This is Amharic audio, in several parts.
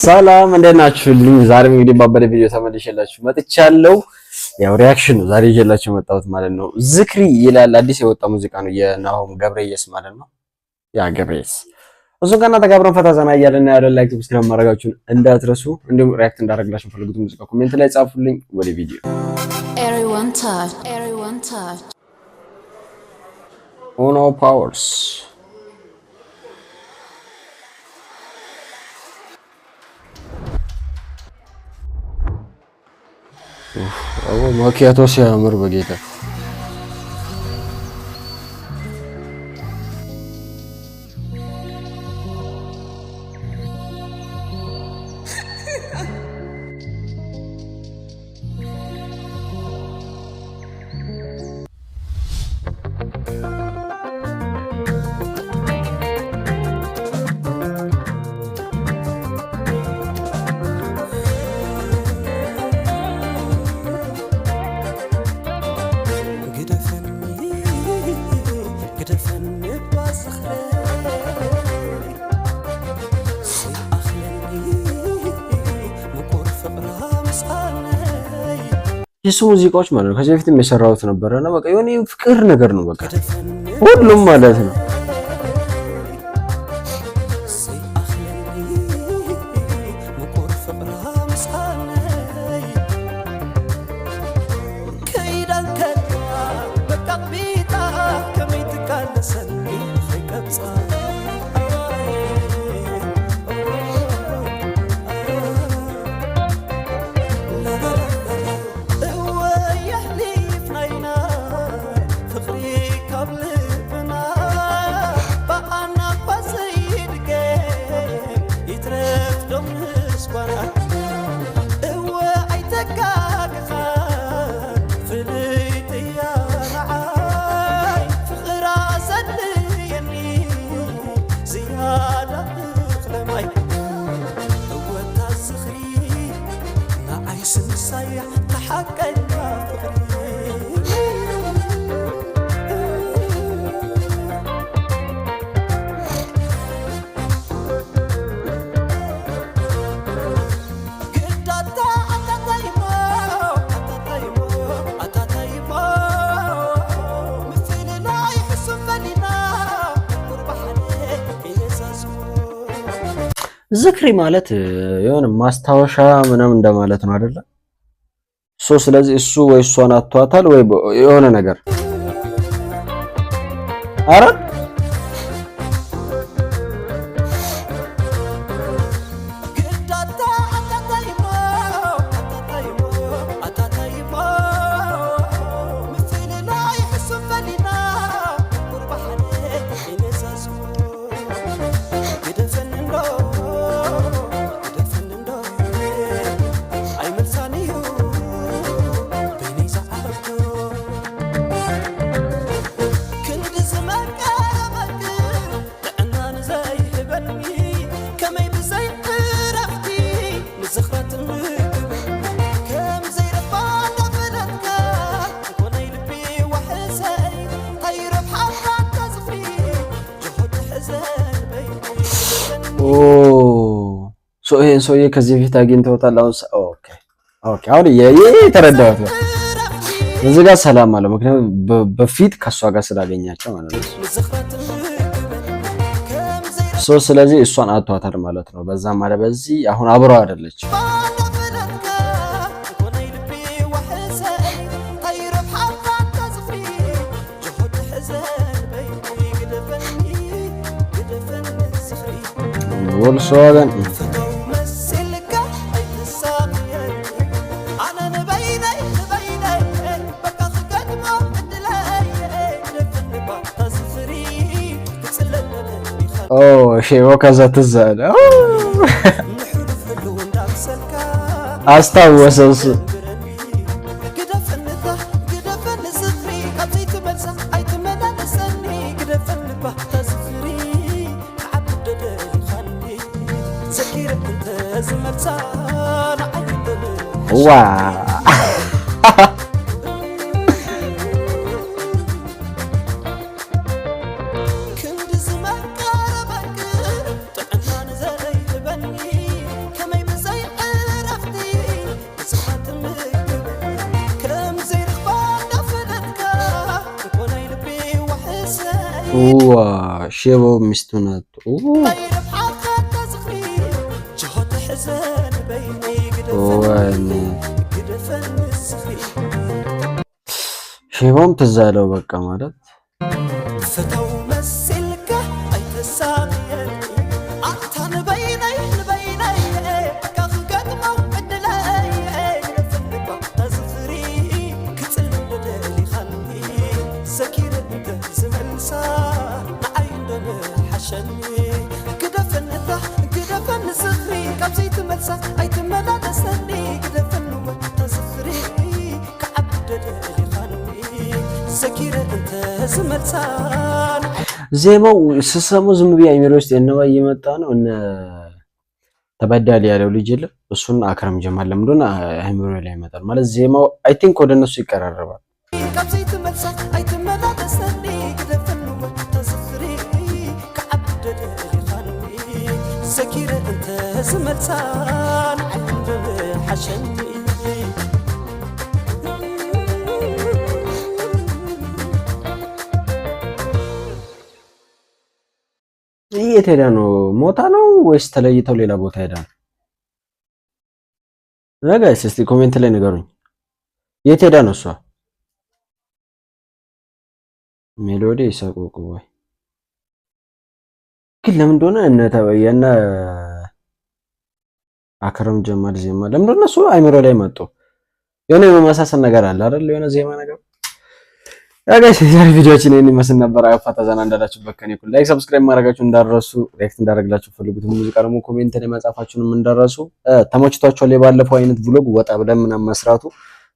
ሰላም እንደናችሁልኝ ዛሬም እንግዲህ ባበደ ቪዲዮ ተመልሼላችሁ መጥቻለሁ። ያው ሪአክሽን ነው ዛሬ ይዤላችሁ መጣሁት ማለት ነው። ዝክሪ ይላል አዲስ የወጣ ሙዚቃ ነው የናሆም ገብረየስ ማለት ነው። ያ ገብረየስ እሱ ጋር ተጋብረን ፈታ ዘና እያለን ያለው ላይክ ሰብስክራይብ ማድረጋችሁን እንዳትረሱ። እንዲሁም ሪአክት እንዳደረግላችሁ ፈልጉት ሙዚቃ ኮሜንት ላይ ጻፉልኝ። ወደ ቪዲዮ everyone touch Uno Powers ማኪያቶ ሲያምር በጌታ የሱ ሙዚቃዎች ማለት ነው ከዚህ በፊት የሰራሁት ነበርና በቃ የሆነ ፍቅር ነገር ነው በቃ ሁሉም ማለት ነው። ዝክሪ ማለት የሆነ ማስታወሻ ምናምን እንደማለት ነው አይደለ? ስለዚህ እሱ ወይ እሷን አቷታል ወይ የሆነ ነገር አረ ይሄን ሰውዬ ከዚህ በፊት አግኝተውታል። ኦኬ አሁን የተረዳሁት ነው። እዚህ ጋር ሰላም አለው ምክንያቱም በፊት ከሷ ጋር ስላገኛቸው ማለት ነው። ስለዚህ እሷን አጥቷታል ማለት ነው። በዛም ማለት በዚህ አሁን አብረው አይደለች። ቮልክስዋገን ወከዛ ትዝ አለ አስታወሰው እሱ ዋ ሼቦ ሚስቱ ናት። ሼቦም ትዝ አለው በቃ ማለት ዜማው ስሰሙ ዝም ብዬ አይምሮ ውስጥ የነባ እየመጣ ነው። እነ ተበዳሊ ያለው ልጅ የለም እሱን አክረም ጀማል ለምዶና አይምሮ ላይ ይመጣል ማለት ዜማው አይ ቲንክ ወደ እነሱ ይቀራረባል። የት ሄዳ ነው? ሞታ ነው ወይስ ተለይተው ሌላ ቦታ ሄዳ ነው? ጋይስ እስቲ ኮሜንት ላይ ንገሩኝ። የት ሄዳ ነው እሷ? ሜሎዲ ይሰቁቁ ወይ ግን ለምን እንደሆነ እነ አክረም ጀማል ዜማ ለምን እንደሆነ እሱ አይምሮ ላይ መጡ። የሆነ የመመሳሰል ነገር አለ አይደል? የሆነ ዜማ ነገር ጋይስ የዛሬ ቪዲዮአችን ይሄን ይመስል ነበር። አፋታ ዘና እንዳላችሁበት ከኔ እኩል ላይክ ሰብስክራይብ ማድረጋችሁን እንዳትረሱ። ሪአክት እንዳደረግላችሁ ፈልጉት ሙዚቃ ደግሞ ኮሜንት ላይ መጻፋችሁንም እንዳትረሱ። ተመችቷችኋል የባለፈው አይነት ቭሎግ ወጣ ብለን ምናምን መስራቱ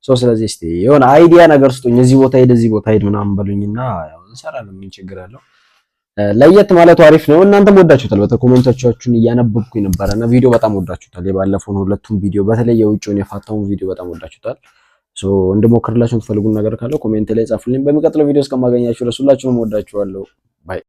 ስለዚህ እስቲ የሆነ አይዲያ ነገር ስጡኝ። እዚህ ቦታ ሄድ እዚህ ቦታ ሄድ ምናምን በሉኝና ያው እንሰራለን። ምን ችግር አለው? ለየት ማለቱ አሪፍ ነው። እናንተም ወዳችሁታል። በኮሜንቶቻችሁን እያነበብኩኝ ነበርና ቪዲዮ በጣም ወዳችሁታል። የባለፈውን ሁለቱም ቪዲዮ በተለይ የውጭውን የፋታውን ቪዲዮ በጣም ወዳችሁታል። እንድሞክርላችሁ የምትፈልጉን ነገር ካለ ኮሜንት ላይ ጻፉልኝ። በሚቀጥለው ቪዲዮ እስከማገኛችሁ ሁላችሁንም ወዳችኋለሁ። ባይ